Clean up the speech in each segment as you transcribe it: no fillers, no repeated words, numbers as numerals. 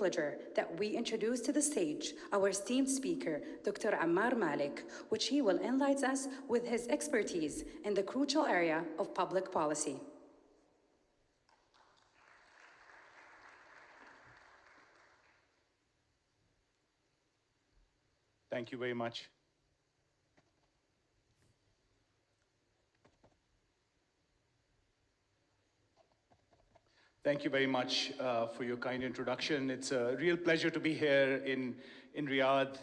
pleasure that we introduce to the stage our esteemed speaker, Dr. Ammar Malik, which he will enlighten us with his expertise in the crucial area of public policy. Thank you very much. Thank you very much for your kind introduction. It's a real pleasure to be here in Riyadh,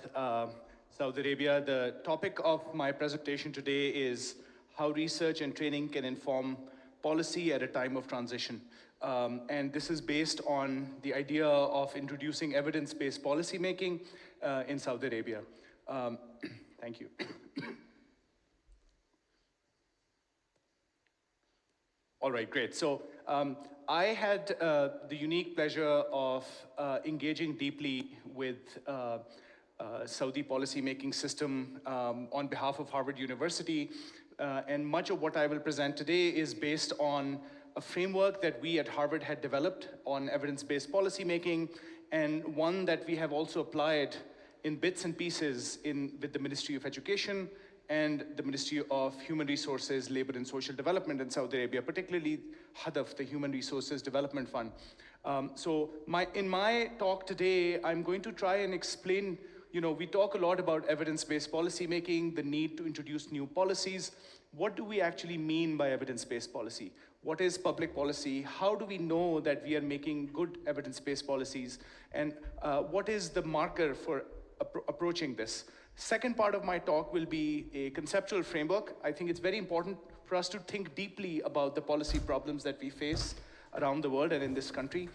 Saudi Arabia. The topic of my presentation today is how research and training can inform policy at a time of transition. And this is based on the idea of introducing evidence-based policymaking in Saudi Arabia. Thank you. All right, great. So I had the unique pleasure of engaging deeply with Saudi policymaking system on behalf of Harvard University. And much of what I will present today is based on a framework that we at Harvard had developed on evidence-based policymaking, and one that we have also applied in bits and pieces with the Ministry of Education and the Ministry of Human Resources, Labor and Social Development in Saudi Arabia, particularly HADF, the Human Resources Development Fund. So in my talk today, I'm going to try and explain, we talk a lot about evidence-based policymaking, the need to introduce new policies. What do we actually mean by evidence-based policy? What is public policy? How do we know that we are making good evidence-based policies? And what is the marker for approaching this? Second part of my talk will be a conceptual framework. I think it's very important for us to think deeply about the policy problems that we face around the world and in this country,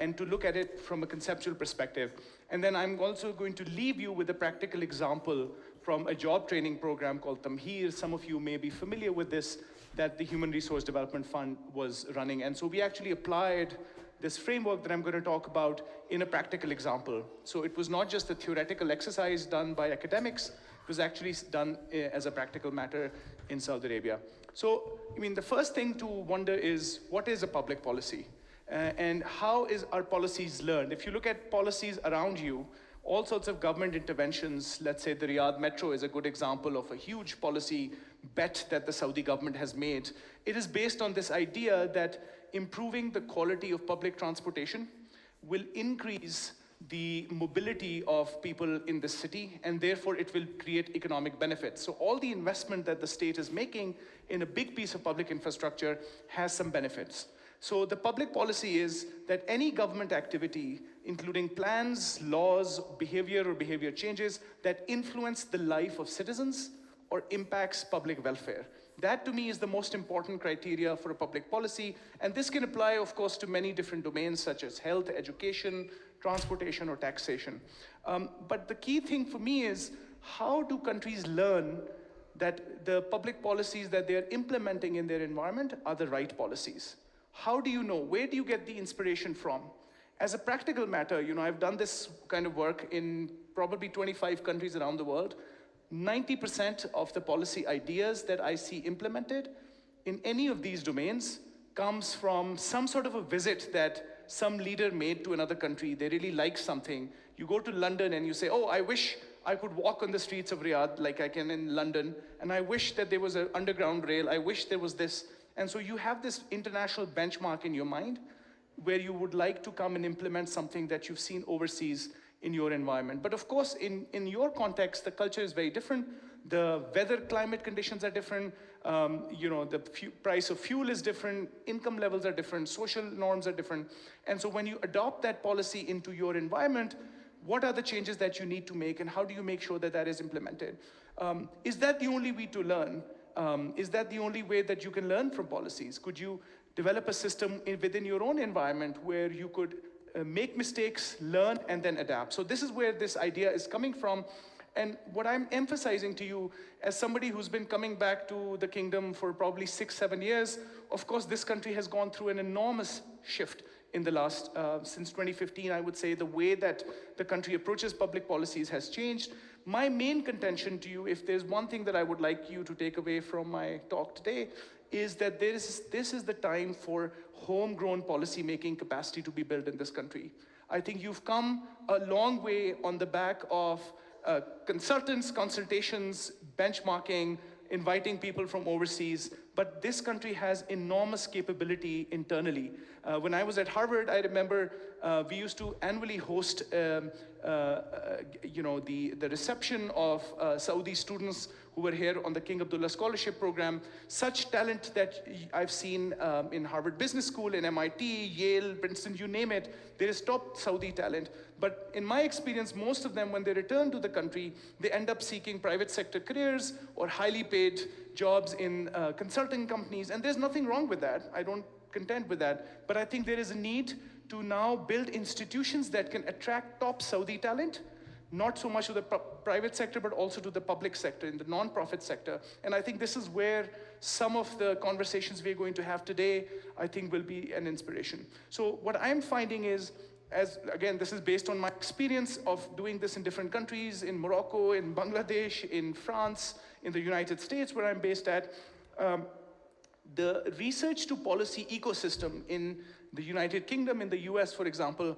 and to look at it from a conceptual perspective. And then I'm also going to leave you with a practical example from a job training program called Tamheer. Some of you may be familiar with this, that the Human Resource Development Fund was running. And so we actually applied this framework that I'm going to talk about in a practical example. So it was not just a theoretical exercise done by academics, it was actually done as a practical matter in Saudi Arabia. So, the first thing to wonder is, what is a public policy? And how are policies learned? If you look at policies around you, all sorts of government interventions, let's say the Riyadh Metro is a good example of a huge policy bet that the Saudi government has made. It is based on this idea that improving the quality of public transportation will increase the mobility of people in the city, and therefore it will create economic benefits. So all the investment that the state is making in a big piece of public infrastructure has some benefits. So the public policy is that any government activity, including plans, laws, behavior changes that influence the life of citizens or impacts public welfare. That, to me, is the most important criteria for a public policy, and this can apply, of course, to many different domains such as health, education, transportation, or taxation. But the key thing for me is, how do countries learn that the public policies that they're implementing in their environment are the right policies? How do you know? Where do you get the inspiration from? As a practical matter, I've done this kind of work in probably 25 countries around the world. 90% of the policy ideas that I see implemented in any of these domains comes from some sort of a visit that some leader made to another country. They really like something. You go to London and you say, oh, I wish I could walk on the streets of Riyadh like I can in London, and I wish that there was an underground rail. I wish there was this. And so you have this international benchmark in your mind where you would like to come and implement something that you've seen overseas in your environment. But of course, in your context, the culture is very different. The weather, climate conditions are different. The price of fuel is different. Income levels are different. Social norms are different. And so when you adopt that policy into your environment, what are the changes that you need to make, and how do you make sure that that is implemented? Is that the only way to learn? Is that the only way that you can learn from policies? Could you develop a system within your own environment where you could make mistakes, learn, and then adapt? So this is where this idea is coming from. And what I'm emphasizing to you, as somebody who's been coming back to the kingdom for probably 6-7 years, of course, this country has gone through an enormous shift in the last, since 2015, I would say. The way that the country approaches public policies has changed. My main contention to you, if there's one thing that I would like you to take away from my talk today, is that this is the time for homegrown policy-making capacity to be built in this country. I think you've come a long way on the back of consultants, consultations, benchmarking, inviting people from overseas, but this country has enormous capability internally. When I was at Harvard, I remember we used to annually host the reception of Saudi students who were here on the King Abdullah Scholarship Program. Such talent that I've seen in Harvard Business School, in MIT, Yale, Princeton, you name it, there is top Saudi talent. But in my experience, most of them, when they return to the country, they end up seeking private sector careers or highly paid jobs in consulting companies, and there's nothing wrong with that. I don't contend with that. But I think there is a need to now build institutions that can attract top Saudi talent, not so much to the private sector, but also to the public sector, in the non-profit sector. And I think this is where some of the conversations we're going to have today, I think, will be an inspiration. So what I'm finding is, again, this is based on my experience of doing this in different countries, in Morocco, in Bangladesh, in France, in the United States, where I'm based at. The research to policy ecosystem in the United Kingdom, in the US, for example,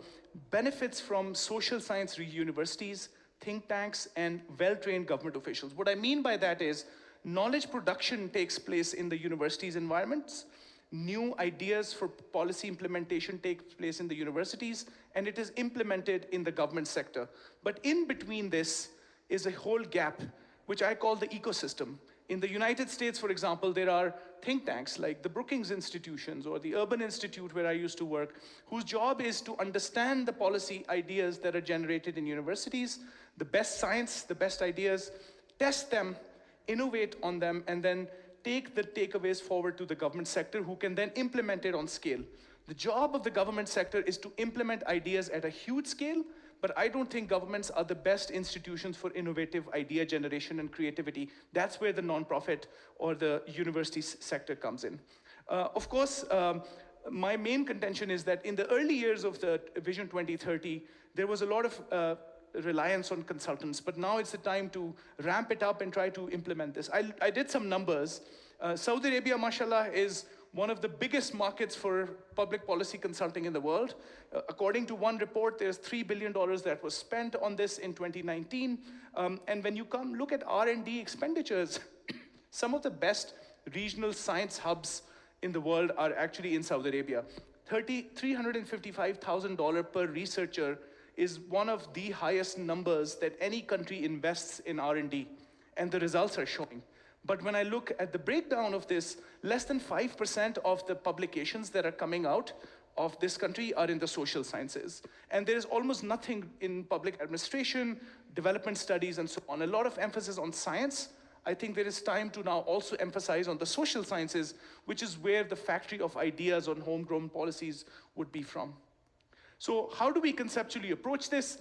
benefits from social science universities, think tanks, and well-trained government officials. What I mean by that is knowledge production takes place in the universities' environments, new ideas for policy implementation take place in the universities, and it is implemented in the government sector. But in between this is a whole gap, which I call the ecosystem. In the United States, for example, there are think tanks like the Brookings Institutions or the Urban Institute, where I used to work, whose job is to understand the policy ideas that are generated in universities, the best science, the best ideas, test them, innovate on them, and then take the takeaways forward to the government sector, who can then implement it on scale. The job of the government sector is to implement ideas at a huge scale, but I don't think governments are the best institutions for innovative idea generation and creativity. That's where the nonprofit or the university sector comes in. Of course, my main contention is that in the early years of the Vision 2030, there was a lot of reliance on consultants, but now it's the time to ramp it up and try to implement this. I did some numbers. Saudi Arabia, mashallah, is one of the biggest markets for public policy consulting in the world. According to one report, there's $3 billion that was spent on this in 2019. And when you come look at R&D expenditures, some of the best regional science hubs in the world are actually in Saudi Arabia. $355,000 per researcher is one of the highest numbers that any country invests in R&D, and the results are showing. But when I look at the breakdown of this, less than 5% of the publications that are coming out of this country are in the social sciences. And there is almost nothing in public administration, development studies, and so on. A lot of emphasis on science. I think there is time to now also emphasize on the social sciences, which is where the factory of ideas on homegrown policies would be from. So how do we conceptually approach this?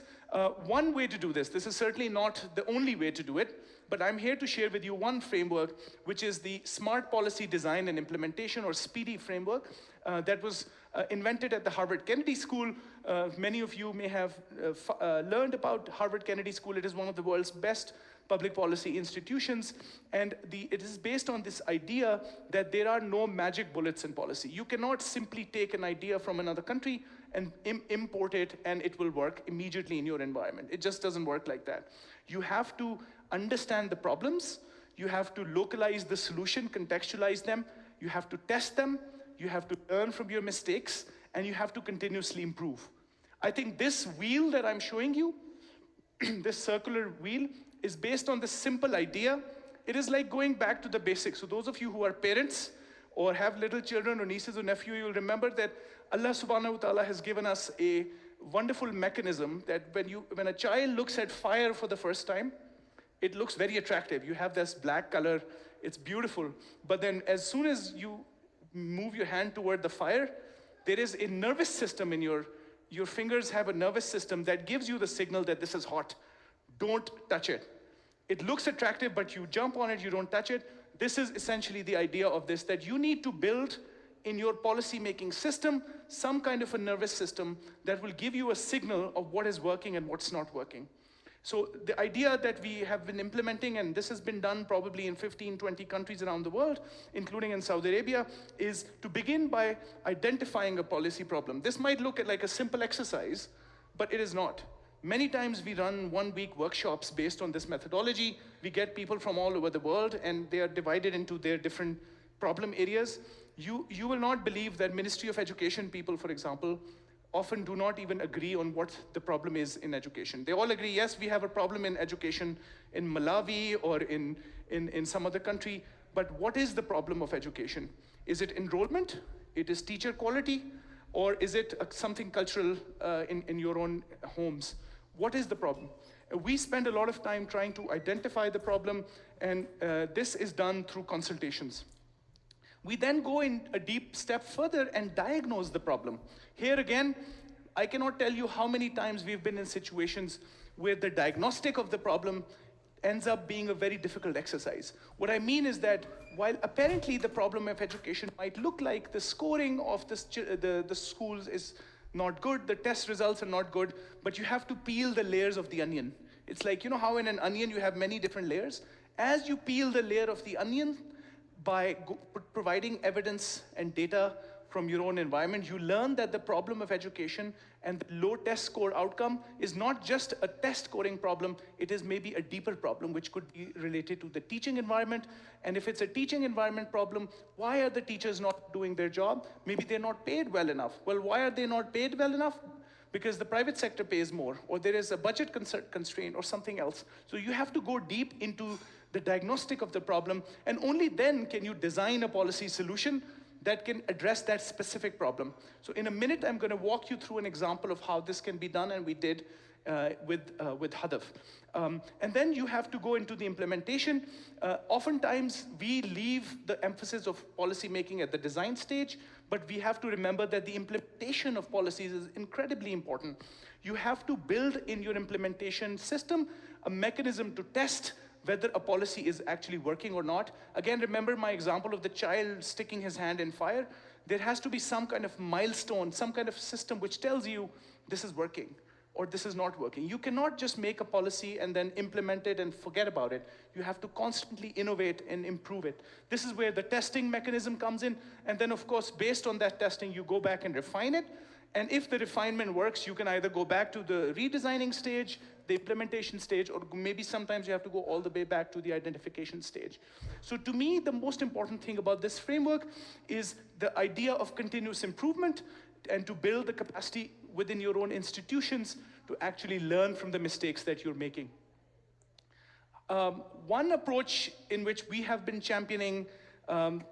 One way to do this is certainly not the only way to do it, but I'm here to share with you one framework, which is the Smart Policy Design and Implementation, or SPEEDY framework, that was invented at the Harvard Kennedy School. Many of you may have learned about Harvard Kennedy School. It is one of the world's best public policy institutions, and it is based on this idea that there are no magic bullets in policy. You cannot simply take an idea from another country and import it, and it will work immediately in your environment. It just doesn't work like that. You have to understand the problems, you have to localize the solution, contextualize them, you have to test them, you have to learn from your mistakes, and you have to continuously improve. I think this wheel that I'm showing you, this circular wheel, is based on this simple idea. It is like going back to the basics. So those of you who are parents or have little children or nieces or nephews, you'll remember that Allah subhanahu wa ta'ala has given us a wonderful mechanism that when a child looks at fire for the first time, it looks very attractive. You have this black color, it's beautiful. But then as soon as you move your hand toward the fire, there is a nervous system in your fingers have a nervous system that gives you the signal that this is hot. Don't touch it. It looks attractive, but you jump on it, you don't touch it. This is essentially the idea of this, that you need to build in your policy-making system some kind of a nervous system that will give you a signal of what is working and what's not working. So the idea that we have been implementing, and this has been done probably in 15, 20 countries around the world, including in Saudi Arabia, is to begin by identifying a policy problem. This might look like a simple exercise, but it is not. Many times we run one-week workshops based on this methodology. We get people from all over the world, and they are divided into their different problem areas. You will not believe that Ministry of Education people, for example, often do not even agree on what the problem is in education. They all agree, yes, we have a problem in education in Malawi or in some other country, but what is the problem of education? Is it enrollment? It is teacher quality? Or is it something cultural in your own homes? What is the problem? We spend a lot of time trying to identify the problem, and this is done through consultations. We then go in a deep step further and diagnose the problem. Here again, I cannot tell you how many times we've been in situations where the diagnostic of the problem ends up being a very difficult exercise. What I mean is that while apparently the problem of education might look like the scoring of the schools is not good, the test results are not good, but you have to peel the layers of the onion. It's like, you know how in an onion you have many different layers? As you peel the layer of the onion, by providing evidence and data from your own environment, you learn that the problem of education and the low test score outcome is not just a test scoring problem, it is maybe a deeper problem which could be related to the teaching environment. And if it's a teaching environment problem, why are the teachers not doing their job? Maybe they're not paid well enough. Well, why are they not paid well enough? Because the private sector pays more, or there is a budget constraint or something else. So you have to go deep into the diagnostic of the problem, and only then can you design a policy solution that can address that specific problem. So in a minute, I'm going to walk you through an example of how this can be done, and we did with Hadaf. And then you have to go into the implementation. Oftentimes, we leave the emphasis of policy making at the design stage, but we have to remember that the implementation of policies is incredibly important. You have to build in your implementation system a mechanism to test whether a policy is actually working or not. Again, remember my example of the child sticking his hand in fire. There has to be some kind of milestone, some kind of system which tells you this is working or this is not working. You cannot just make a policy and then implement it and forget about it. You have to constantly innovate and improve it. This is where the testing mechanism comes in, and then of course, based on that testing, you go back and refine it. And if the refinement works, you can either go back to the redesigning stage, the implementation stage, or maybe sometimes you have to go all the way back to the identification stage. So to me, the most important thing about this framework is the idea of continuous improvement and to build the capacity within your own institutions to actually learn from the mistakes that you're making. One approach in which we have been championing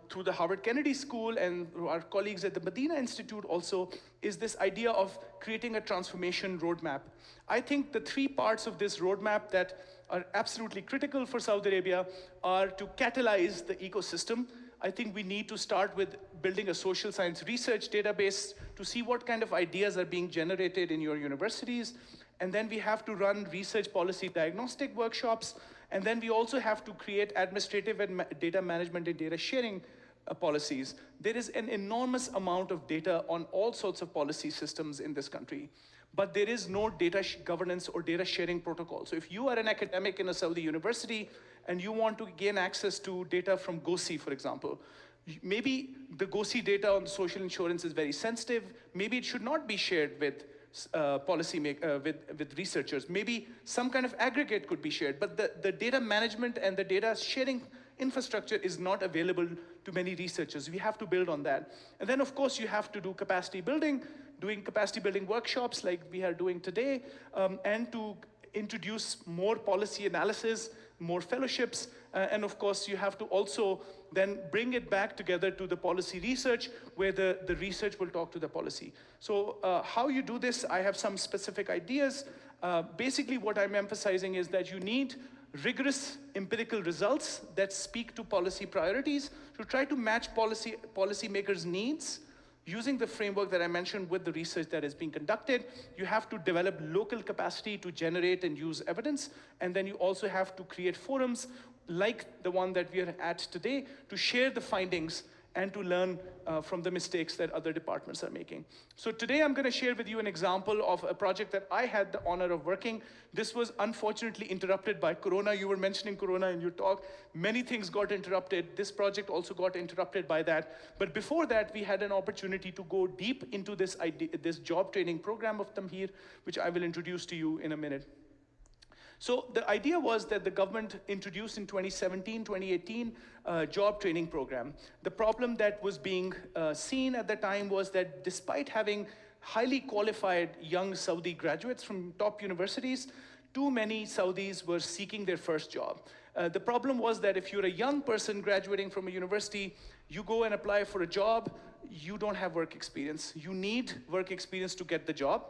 through the Harvard Kennedy School and our colleagues at the Medina Institute also is this idea of creating a transformation roadmap. I think the 3 parts of this roadmap that are absolutely critical for Saudi Arabia are to catalyze the ecosystem. I think we need to start with building a social science research database to see what kind of ideas are being generated in your universities. And then we have to run research policy diagnostic workshops. And then we also have to create administrative and data management and data sharing policies. There is an enormous amount of data on all sorts of policy systems in this country, but there is no data governance or data sharing protocol. So if you are an academic in a Saudi university and you want to gain access to data from GOSI, for example, maybe the GOSI data on social insurance is very sensitive. Maybe it should not be shared with with researchers. Maybe some kind of aggregate could be shared, but the data management and the data sharing infrastructure is not available to many researchers. We have to build on that. And then of course you have to do capacity building, doing capacity building workshops like we are doing today, and to introduce more policy analysis, more fellowships, and of course you have to also then bring it back together to the policy research where the research will talk to the policy. So how you do this, I have some specific ideas. Basically what I'm emphasizing is that you need rigorous empirical results that speak to policy priorities to try to match policymakers' needs using the framework that I mentioned with the research that is being conducted. You have to develop local capacity to generate and use evidence, and then you also have to create forums like the one that we are at today to share the findings and to learn from the mistakes that other departments are making. So today I'm going to share with you an example of a project that I had the honor of working. This was unfortunately interrupted by Corona. You were mentioning Corona in your talk. Many things got interrupted. This project also got interrupted by that. But before that, we had an opportunity to go deep into this job training program of Tamheer, which I will introduce to you in a minute. So the idea was that the government introduced in 2017, 2018, job training program. The problem that was being seen at the time was that despite having highly qualified young Saudi graduates from top universities, too many Saudis were seeking their first job. The problem was that if you're a young person graduating from a university, you go and apply for a job, you don't have work experience. You need work experience to get the job.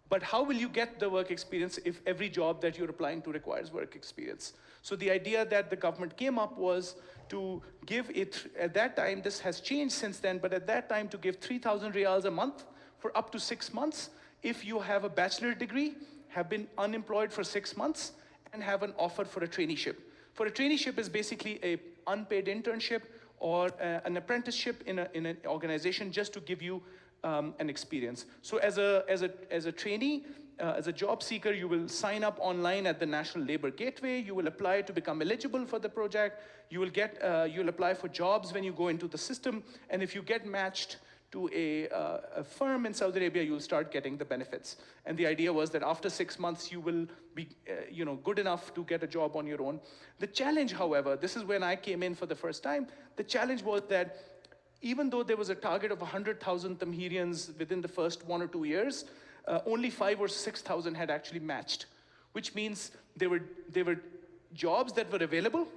But how will you get the work experience if every job that you're applying to requires work experience? So the idea that the government came up was to give it, at that time, this has changed since then, but at that time to give 3,000 riyals a month for up to 6 months if you have a bachelor degree, have been unemployed for 6 months, and have an offer for a traineeship. For a traineeship is basically an unpaid internship or an apprenticeship in an organization just to give you an experience. So as a trainee, as a job seeker, you will sign up online at the National Labor Gateway. You will apply to become eligible for the project. You'll apply for jobs when you go into the system. And if you get matched to a firm in Saudi Arabia, you'll start getting the benefits. And the idea was that after 6 months, you will be good enough to get a job on your own. The challenge, however, this is when I came in for the first time, the challenge was that even though there was a target of 100,000 Tamhirians within the first 1 or 2 years, only 5,000 or 6,000 had actually matched, which means there were jobs that were available.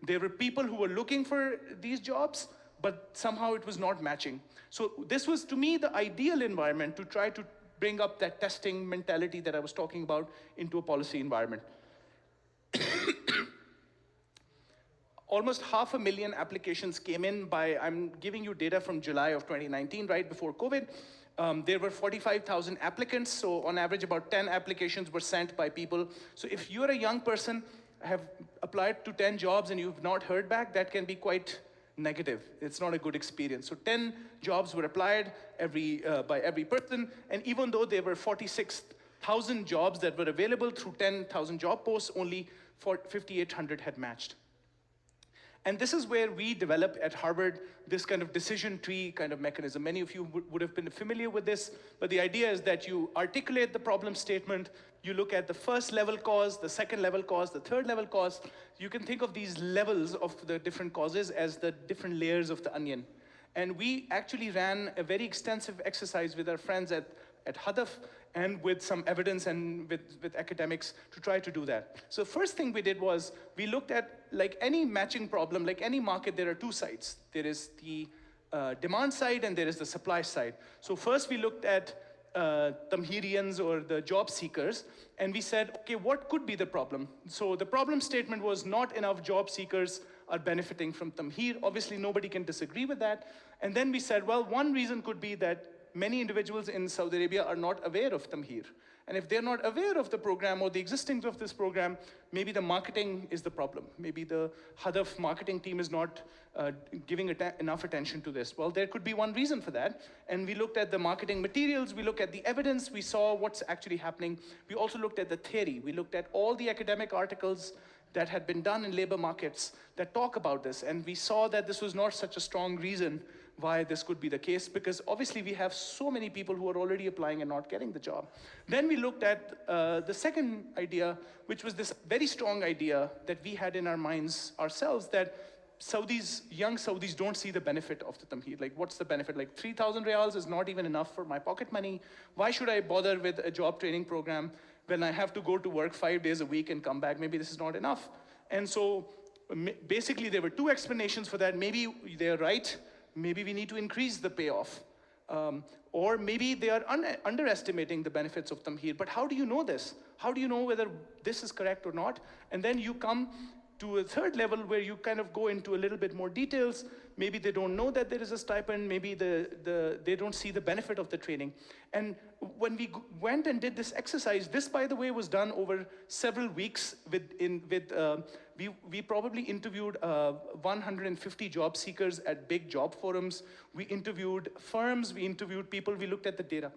There were people who were looking for these jobs, but somehow it was not matching. So this was, to me, the ideal environment to try to bring up that testing mentality that I was talking about into a policy environment. Almost 500,000 applications came in by, I'm giving you data from July of 2019, right before COVID. There were 45,000 applicants, so on average about 10 applications were sent by people. So if you're a young person, have applied to 10 jobs and you've not heard back, that can be quite negative. It's not a good experience. So 10 jobs were applied by every person, and even though there were 46,000 jobs that were available through 10,000 job posts, only 5,800 had matched. And this is where we developed at Harvard this kind of decision tree kind of mechanism. Many of you would have been familiar with this, but the idea is that you articulate the problem statement, you look at the first level cause, the second level cause, the third level cause. You can think of these levels of the different causes as the different layers of the onion. And we actually ran a very extensive exercise with our friends at Hadaf and with some evidence and with academics to try to do that. So first thing we did was we looked at, like any matching problem, like any market, there are two sides. There is the demand side and there is the supply side. So first we looked at Tamhirians or the job seekers, and we said, okay, what could be the problem? So the problem statement was not enough job seekers are benefiting from Tamhir. Obviously nobody can disagree with that. And then we said, well, one reason could be that many individuals in Saudi Arabia are not aware of Tamhir. And if they're not aware of the program or the existence of this program, maybe the marketing is the problem. Maybe the Hadaf marketing team is not giving enough attention to this. Well, there could be one reason for that. And we looked at the marketing materials, we looked at the evidence, we saw what's actually happening. We also looked at the theory. We looked at all the academic articles that had been done in labor markets that talk about this. And we saw that this was not such a strong reason why this could be the case, because obviously we have so many people who are already applying and not getting the job. Then we looked at the second idea, which was this very strong idea that we had in our minds ourselves, that young Saudis don't see the benefit of the Tamhir. Like, what's the benefit? Like 3,000 riyals is not even enough for my pocket money. Why should I bother with a job training program when I have to go to work 5 days a week and come back? Maybe this is not enough. And so basically there were two explanations for that. Maybe they're right. Maybe we need to increase the payoff. Or maybe they are underestimating the benefits of Tamhir. But how do you know this? How do you know whether this is correct or not? And then you come to a third level where you kind of go into a little bit more details. Maybe they don't know that there is a stipend, maybe they don't see the benefit of the training. And when we went and did this exercise, this, by the way, was done over several weeks. We probably interviewed 150 job seekers at big job forums. We interviewed firms, we interviewed people, we looked at the data.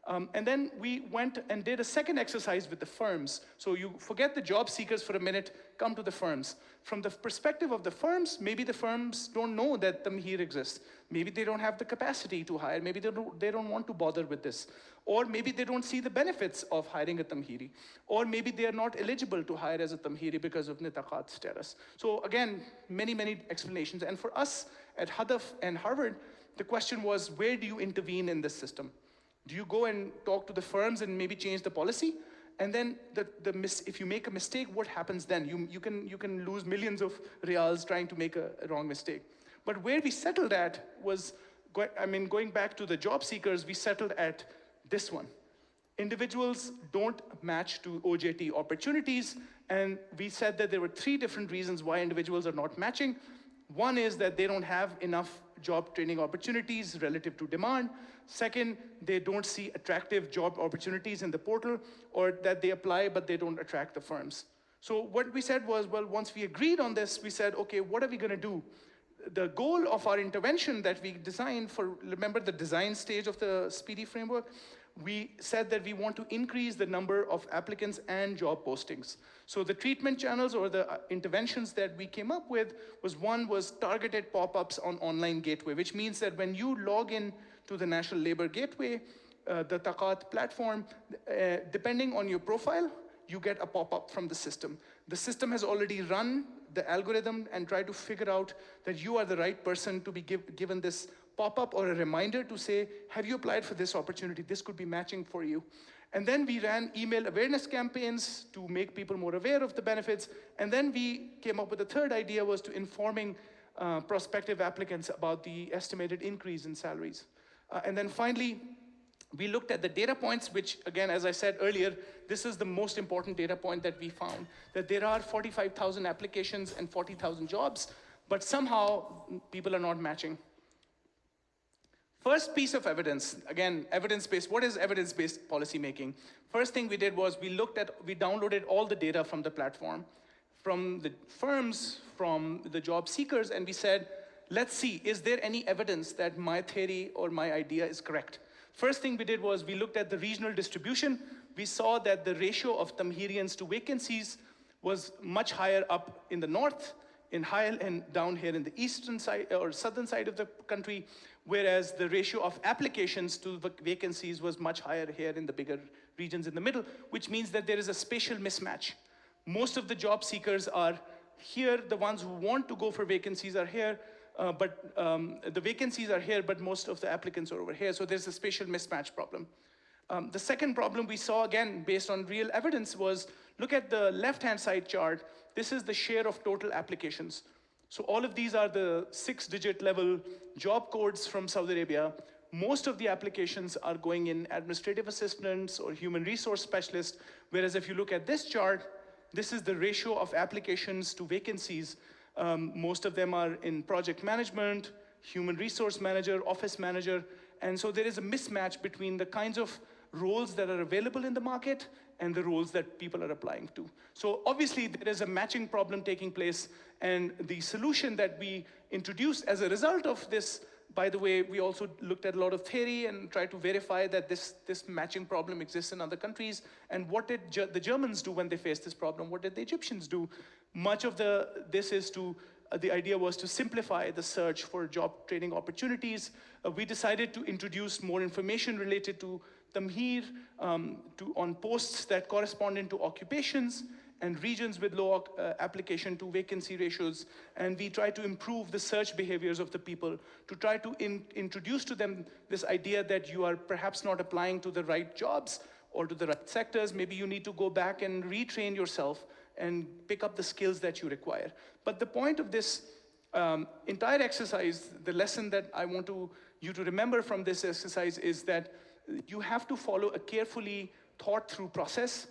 And then we went and did a second exercise with the firms. So you forget the job seekers for a minute, come to the firms. From the perspective of the firms, maybe the firms don't know that Tamheer exists. Maybe they don't have the capacity to hire. Maybe they don't want to bother with this. Or maybe they don't see the benefits of hiring a Tamhiri. Or maybe they are not eligible to hire as a Tamhiri because of Nitaqat status. So again, many, many explanations. And for us at Hadaf and Harvard, the question was, where do you intervene in this system? Do you go and talk to the firms and maybe change the policy? And then if you make a mistake, what happens then? You can lose millions of riyals trying to make a wrong mistake. But where we settled at was, going back to the job seekers, we settled at this one. Individuals don't match to OJT opportunities, and we said that there were 3 different reasons why individuals are not matching. One is that they don't have enough job training opportunities relative to demand. Second, they don't see attractive job opportunities in the portal, or that they apply but they don't attract the firms. So what we said was, well, once we agreed on this, we said, okay, what are we gonna do? The goal of our intervention that we designed remember the design stage of the Speedy framework? We said that we want to increase the number of applicants and job postings. So the treatment channels or the interventions that we came up with was targeted pop-ups on online gateway, which means that when you log in to the National Labor Gateway, the Taqat platform, depending on your profile, you get a pop-up from the system. The system has already run the algorithm and tried to figure out that you are the right person to be given this pop-up or a reminder to say, have you applied for this opportunity? This could be matching for you. And then we ran email awareness campaigns to make people more aware of the benefits. And then we came up with a third idea, was to informing prospective applicants about the estimated increase in salaries. And then finally, we looked at the data points, which again, as I said earlier, this is the most important data point that we found, that there are 45,000 applications and 40,000 jobs, but somehow people are not matching. First piece of evidence, again, evidence-based. What is evidence-based policymaking? First thing we did was we downloaded all the data from the platform, from the firms, from the job seekers, and we said, let's see, is there any evidence that my theory or my idea is correct? First thing we did was we looked at the regional distribution. We saw that the ratio of Tamhirians to vacancies was much higher up in the north, in High and down here in the eastern side or southern side of the country, whereas the ratio of applications to vacancies was much higher here in the bigger regions in the middle, which means that there is a spatial mismatch. Most of the job seekers are here, the ones who want to go for vacancies are here, but the vacancies are here, but most of the applicants are over here, so there's a spatial mismatch problem. The second problem we saw, again, based on real evidence, was look at the left-hand side chart. This is the share of total applications. So all of these are the 6-digit level job codes from Saudi Arabia. Most of the applications are going in administrative assistants or human resource specialists, whereas if you look at this chart, this is the ratio of applications to vacancies. Most of them are in project management, human resource manager, office manager, and so there is a mismatch between the kinds of roles that are available in the market and the roles that people are applying to. So obviously there is a matching problem taking place, and the solution that we introduced as a result of this, by the way, we also looked at a lot of theory and tried to verify that this matching problem exists in other countries. And what did the Germans do when they faced this problem? What did the Egyptians do? Much of the idea was to simplify the search for job training opportunities. We decided to introduce more information related to Tamheer on posts that corresponded to occupations and regions with low application to vacancy ratios. And we try to improve the search behaviors of the people to try to introduce to them this idea that you are perhaps not applying to the right jobs or to the right sectors. Maybe you need to go back and retrain yourself and pick up the skills that you require. But the point of this entire exercise, the lesson that I want you to remember from this exercise is that you have to follow a carefully thought through process.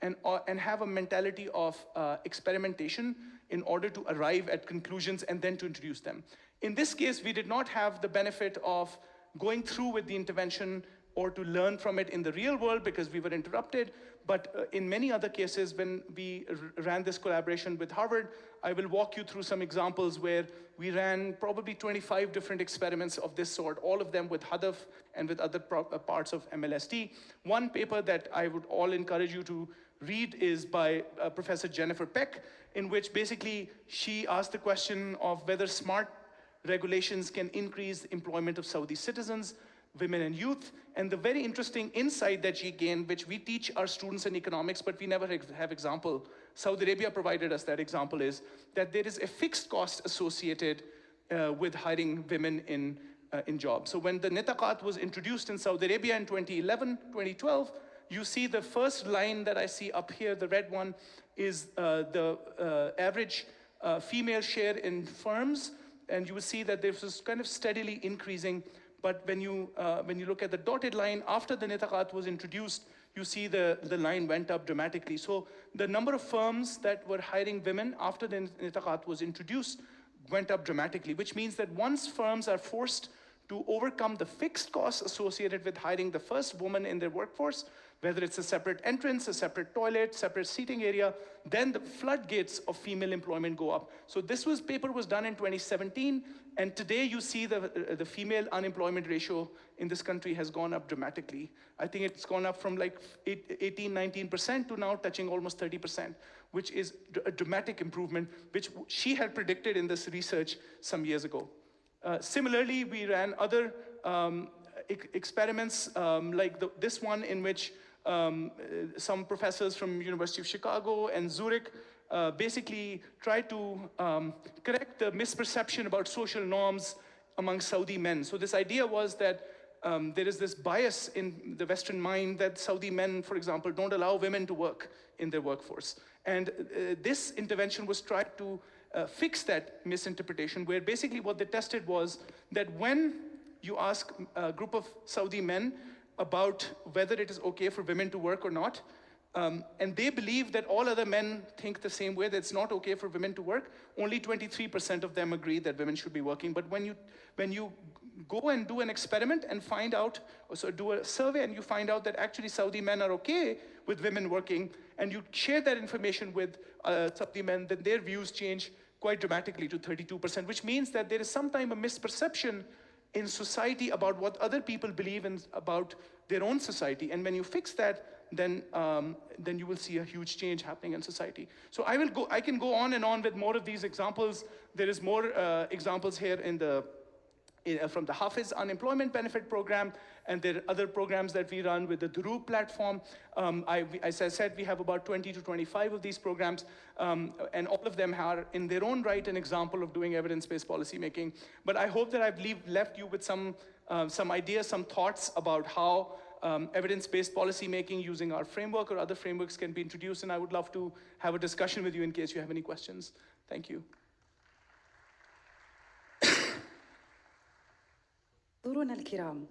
and have a mentality of experimentation in order to arrive at conclusions and then to introduce them. In this case, we did not have the benefit of going through with the intervention or to learn from it in the real world because we were interrupted. But in many other cases, when we ran this collaboration with Harvard, I will walk you through some examples where we ran probably 25 different experiments of this sort, all of them with Hadaf and with other parts of MLST. One paper that I would all encourage you to read is by Professor Jennifer Peck, in which basically she asked the question of whether smart regulations can increase employment of Saudi citizens, women and youth. And the very interesting insight that she gained, which we teach our students in economics, but we never have example. Saudi Arabia provided us that example, is that there is a fixed cost associated with hiring women in jobs. So when the nitaqat was introduced in Saudi Arabia in 2011, 2012, you see the first line that I see up here, the red one, is the average female share in firms. And you will see that this is kind of steadily increasing. But when you look at the dotted line, after the nitaqat was introduced, you see the line went up dramatically. So the number of firms that were hiring women after the nitaqat was introduced went up dramatically, which means that once firms are forced to overcome the fixed costs associated with hiring the first woman in their workforce, whether it's a separate entrance, a separate toilet, separate seating area, then the floodgates of female employment go up. So this paper was done in 2017, and today you see the female unemployment ratio in this country has gone up dramatically. I think it's gone up from like 18, 19% to now touching almost 30%, which is a dramatic improvement, which she had predicted in this research some years ago. Similarly, we ran other experiments like this one, in which some professors from University of Chicago and Zurich basically tried to correct the misperception about social norms among Saudi men. So this idea was that there is this bias in the Western mind that Saudi men, for example, don't allow women to work in their workforce. And this intervention was tried to fix that misinterpretation, where basically what they tested was that when you ask a group of Saudi men about whether it is okay for women to work or not, and they believe that all other men think the same way, that it's not okay for women to work, only 23% of them agree that women should be working. But when you go and do an experiment and find out, so do a survey and you find out that actually Saudi men are okay with women working, and you share that information with Saudi men, then their views change quite dramatically to 32%, which means that there is sometimes a misperception in society about what other people believe in about their own society. And when you fix that, then you will see a huge change happening in society. So I can go on and on with more of these examples. There is more examples here from the Hafiz Unemployment Benefit Program, and there are other programs that we run with the Duru platform. As I said, we have about 20 to 25 of these programs, and all of them are in their own right an example of doing evidence-based policymaking. But I hope that I've left you with some ideas, some thoughts about how evidence-based policymaking using our framework or other frameworks can be introduced, and I would love to have a discussion with you in case you have any questions. Thank you. حضورنا الكرام،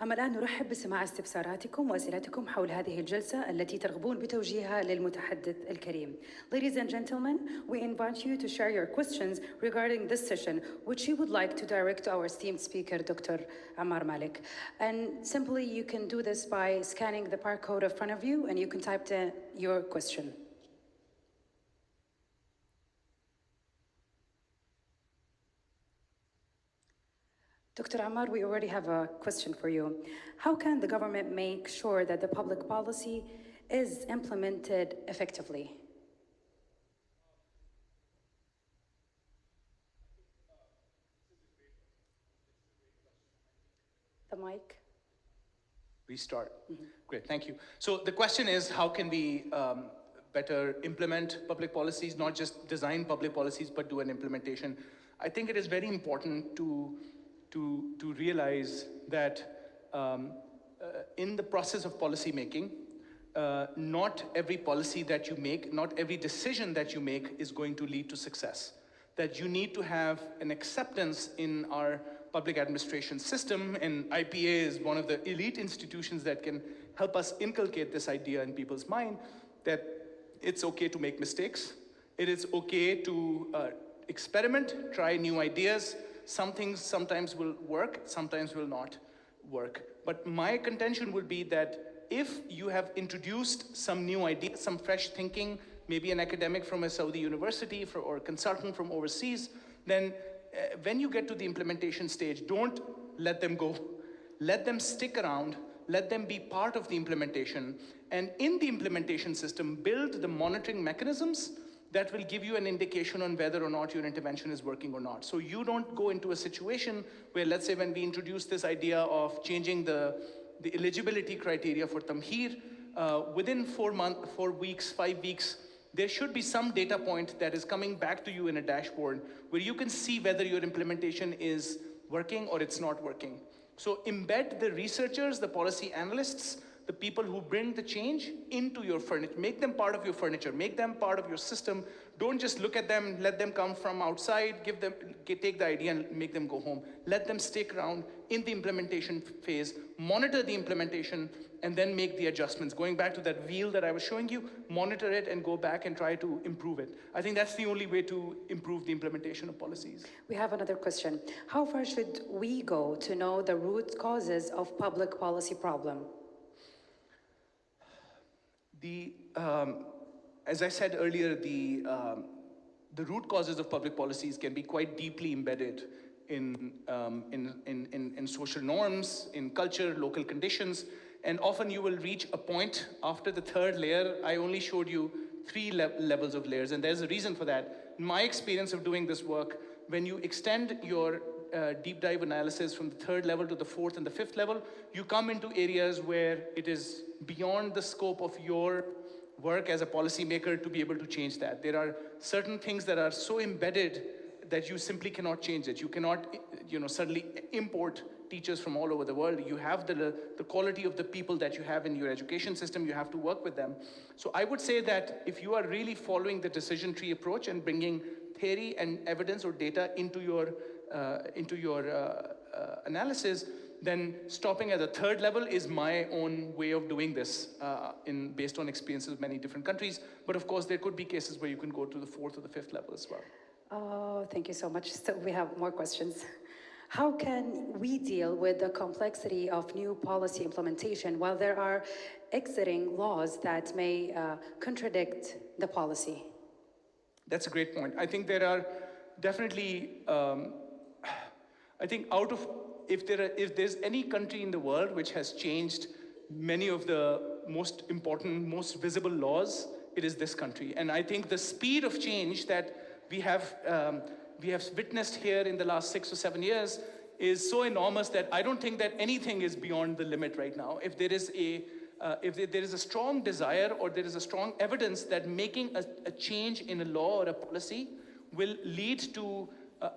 أما الآن نرحب بسماع استفساراتكم وأسئلتكم حول هذه الجلسة التي ترغبون بتوجيهها للمتحدث الكريم. Ladies and gentlemen, we invite you to share your questions regarding this session, which you would like to direct to our esteemed speaker, Dr. Ammar Malik. And simply you can do this by scanning the barcode in front of you, and you can type in your question. Dr. Ammar, we already have a question for you. How can the government make sure that the public policy is implemented effectively? The mic. Restart. Great, thank you. So the question is, how can we better implement public policies, not just design public policies, but do an implementation? I think it is very important to realize that in the process of policy making, not every policy that you make, not every decision that you make is going to lead to success. That you need to have an acceptance in our public administration system, and IPA is one of the elite institutions that can help us inculcate this idea in people's mind, that it's okay to make mistakes. It is okay to experiment, try new ideas. Some things sometimes will work, sometimes will not work. But my contention would be that if you have introduced some new idea, some fresh thinking, maybe an academic from a Saudi university or a consultant from overseas, then when you get to the implementation stage, don't let them go. Let them stick around, let them be part of the implementation, and in the implementation system, build the monitoring mechanisms that will give you an indication on whether or not your intervention is working or not. So you don't go into a situation where, let's say, when we introduce this idea of changing the eligibility criteria for tamheer, within 4 weeks, 5 weeks, there should be some data point that is coming back to you in a dashboard where you can see whether your implementation is working or it's not working. So embed the researchers, the policy analysts, the people who bring the change into your furniture. Make them part of your furniture, make them part of your system. Don't just look at them, let them come from outside, take the idea and make them go home. Let them stick around in the implementation phase, monitor the implementation, and then make the adjustments. Going back to that wheel that I was showing you, monitor it and go back and try to improve it. I think that's the only way to improve the implementation of policies. We have another question. How far should we go to know the root causes of public policy problem? As I said earlier, the root causes of public policies can be quite deeply embedded in social norms, in culture, local conditions, and often you will reach a point after the third layer. I only showed you 3 levels of layers, and there's a reason for that. In my experience of doing this work, when you extend your deep dive analysis from the 3rd level to the 4th and the 5th level, you come into areas where it is beyond the scope of your work as a policymaker to be able to change that. There are certain things that are so embedded that you simply cannot change it. You cannot, suddenly import teachers from all over the world. You have the quality of the people that you have in your education system. You have to work with them. So I would say that if you are really following the decision tree approach and bringing theory and evidence or data into your analysis, then stopping at the 3rd level is my own way of doing this based on experiences of many different countries. But of course, there could be cases where you can go to the 4th or the 5th level as well. Oh, thank you so much. So we have more questions. How can we deal with the complexity of new policy implementation while there are exiting laws that may contradict the policy? That's a great point. I think there are definitely, if there's any country in the world which has changed many of the most important, most visible laws, it is this country. And I think the speed of change that we have witnessed here in the last 6 or 7 years is so enormous that I don't think that anything is beyond the limit right now. If there is a strong desire or there is a strong evidence that making a change in a law or a policy will lead to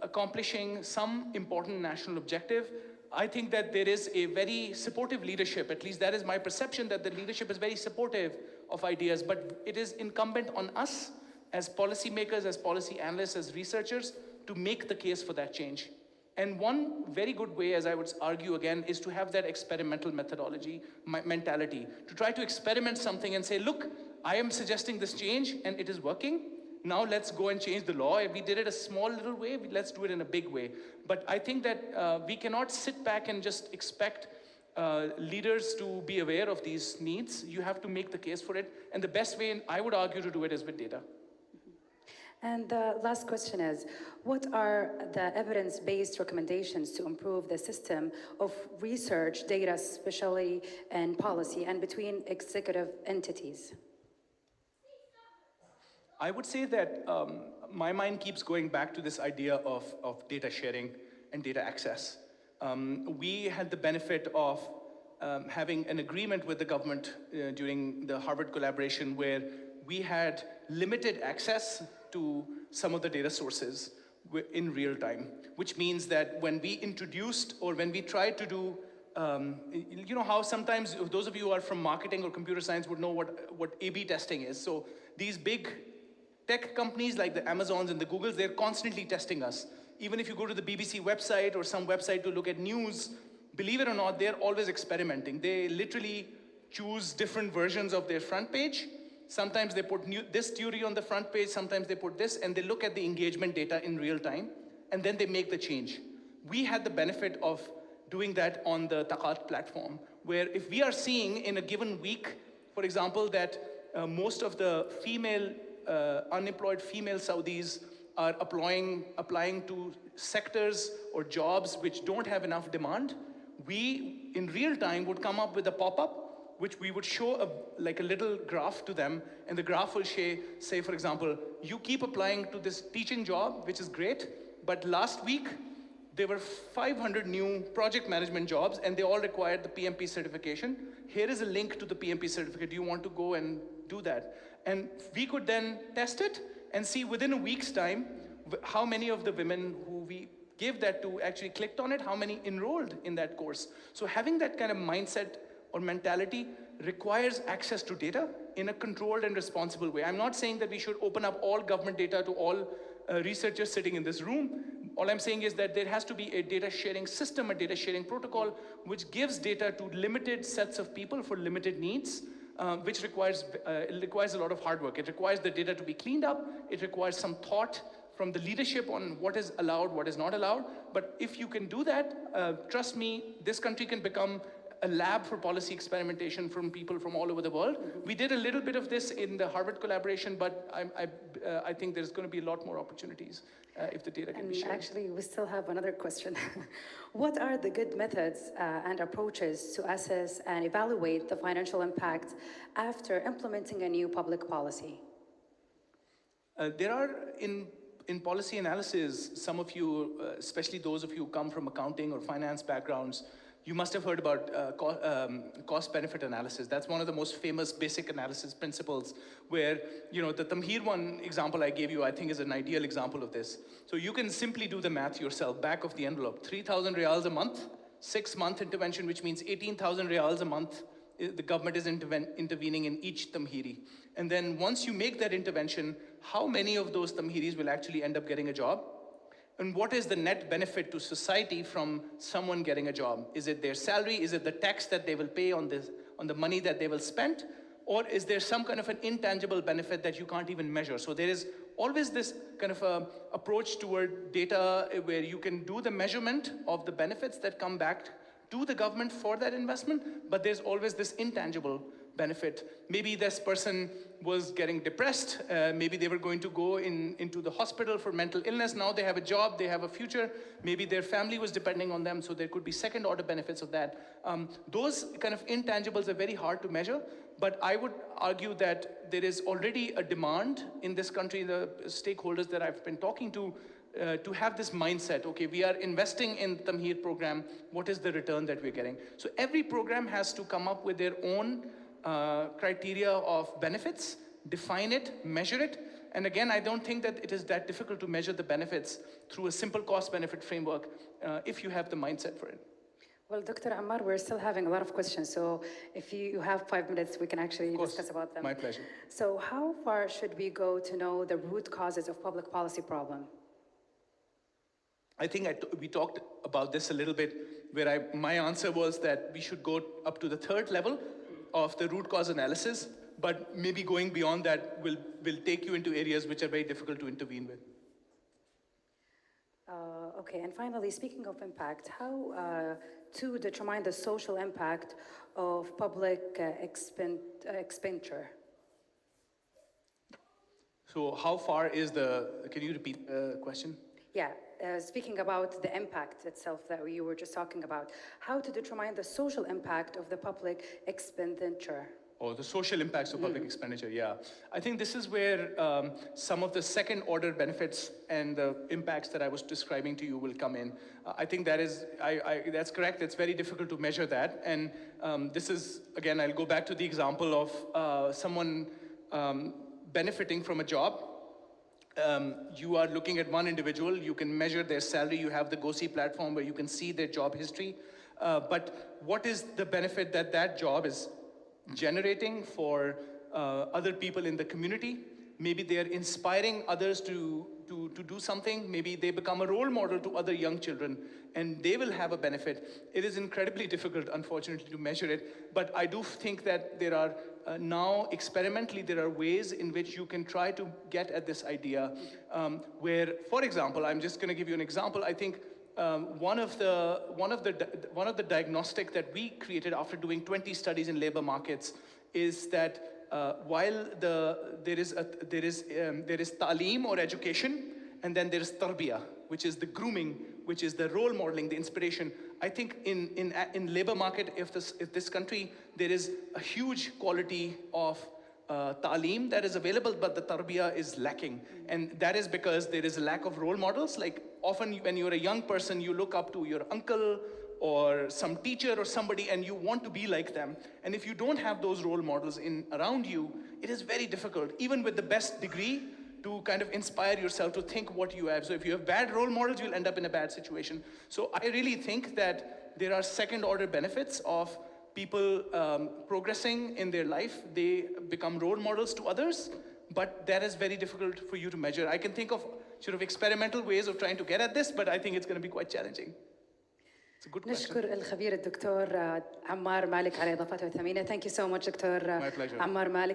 accomplishing some important national objective, I think that there is a very supportive leadership. At least that is my perception, that the leadership is very supportive of ideas, but it is incumbent on us as policymakers, as policy analysts, as researchers, to make the case for that change. And one very good way, as I would argue again, is to have that experimental mentality, to try to experiment something and say, look, I am suggesting this change and it is working. Now let's go and change the law. If we did it a small little way, let's do it in a big way. But I think that we cannot sit back and just expect leaders to be aware of these needs. You have to make the case for it. And the best way, I would argue, to do it is with data. And the last question is, what are the evidence-based recommendations to improve the system of research data, especially in policy and between executive entities? I would say that my mind keeps going back to this idea of data sharing and data access. We had the benefit of having an agreement with the government during the Harvard collaboration where we had limited access to some of the data sources in real time, which means that when we introduced or when we tried to do, you know how sometimes those of you who are from marketing or computer science would know what A/B testing is. So these big tech companies like the Amazons and the Googles, they're constantly testing us. Even if you go to the BBC website or some website to look at news, believe it or not, they're always experimenting. They literally choose different versions of their front page, Sometimes they put this theory on the front page, sometimes they put this, and they look at the engagement data in real time, and then they make the change. We had the benefit of doing that on the Taqat platform, where if we are seeing in a given week, for example, that most of the unemployed female Saudis are applying to sectors or jobs which don't have enough demand, we, in real time, would come up with a pop-up, which we would show like a little graph to them, and the graph will say, for example, you keep applying to this teaching job, which is great, but last week, there were 500 new project management jobs, and they all required the PMP certification. Here is a link to the PMP certificate. Do you want to go and do that? And we could then test it and see within a week's time how many of the women who we gave that to actually clicked on it, how many enrolled in that course. So having that kind of mindset or mentality requires access to data in a controlled and responsible way. I'm not saying that we should open up all government data to all researchers sitting in this room. All I'm saying is that there has to be a data sharing system, a data sharing protocol, which gives data to limited sets of people for limited needs, which requires a lot of hard work. It requires the data to be cleaned up. It requires some thought from the leadership on what is allowed, what is not allowed. But if you can do that, trust me, this country can become a lab for policy experimentation from people from all over the world. We did a little bit of this in the Harvard collaboration, but I think there's going to be a lot more opportunities if the data can be shared. Actually, we still have another question. What are the good methods and approaches to assess and evaluate the financial impact after implementing a new public policy? There are, in policy analysis, some of you, especially those of you who come from accounting or finance backgrounds, you must have heard about cost-benefit analysis. That's one of the most famous basic analysis principles where, the Tamheer one example I gave you, I think is an ideal example of this. So you can simply do the math yourself, back of the envelope. 3,000 riyals a month, 6-month intervention, which means 18,000 riyals a month, the government is intervening in each Tamheeri. And then once you make that intervention, how many of those Tamheeris will actually end up getting a job? And what is the net benefit to society from someone getting a job? Is it their salary? Is it the tax that they will pay on the money that they will spend? Or is there some kind of an intangible benefit that you can't even measure? So there is always this kind of approach toward data where you can do the measurement of the benefits that come back to the government for that investment, but there's always this intangible benefit. Maybe this person was getting depressed. Maybe they were going to go into the hospital for mental illness. Now they have a job, they have a future. Maybe their family was depending on them, so there could be second order benefits of that. Those kind of intangibles are very hard to measure, but I would argue that there is already a demand in this country, the stakeholders that I've been talking to have this mindset, okay, we are investing in the Tamheer program, what is the return that we're getting? So every program has to come up with their own criteria of benefits, define it, measure it, and again, I don't think that it is that difficult to measure the benefits through a simple cost-benefit framework if you have the mindset for it. Well, Dr. Ammar, we're still having a lot of questions, so if you have 5 minutes, we can actually discuss about them. My pleasure. So how far should we go to know the root causes of public policy problem? I think we talked about this a little bit, where my answer was that we should go up to the 3rd level of the root cause analysis, but maybe going beyond that will take you into areas which are very difficult to intervene with. Okay, and finally, speaking of impact, how to determine the social impact of public expenditure? So how far is can you repeat the question? Yeah, speaking about the impact itself that you were just talking about, how to determine the social impact of the public expenditure? Or the social impacts of public expenditure, yeah. I think this is where some of the second order benefits and the impacts that I was describing to you will come in. I think that's correct. It's very difficult to measure that. And this is, again, I'll go back to the example of someone benefiting from a job. You are looking at one individual, you can measure their salary, you have the GoSee platform where you can see their job history. But what is the benefit that that job is generating for other people in the community? Maybe they are inspiring others to do something. Maybe they become a role model to other young children and they will have a benefit. It is incredibly difficult, unfortunately, to measure it, but I do think that there are now experimentally there are ways in which you can try to get at this idea where, for example, I'm just going to give you an example. I think one of the diagnostic that we created after doing 20 studies in labor markets is that while there is ta'aleem or education, and then there is tarbiyah, which is the grooming, which is the role modeling, the inspiration. I think in labor market, if this country, there is a huge quality of ta'aleem that is available, but the tarbiyah is lacking. And that is because there is a lack of role models. Like often when you're a young person, you look up to your uncle or some teacher or somebody and you want to be like them. And if you don't have those role models around you, it is very difficult, even with the best degree, to kind of inspire yourself to think what you have. So if you have bad role models, you'll end up in a bad situation. So I really think that there are second order benefits of people progressing in their life. They become role models to others, but that is very difficult for you to measure. I can think of sort of experimental ways of trying to get at this, but I think it's going to be quite challenging. It's a good question. نشكر الخبير الدكتور عمار مالك على إضافاته الثمينة. Thank you so much, دكتور My pleasure. عمار مالك.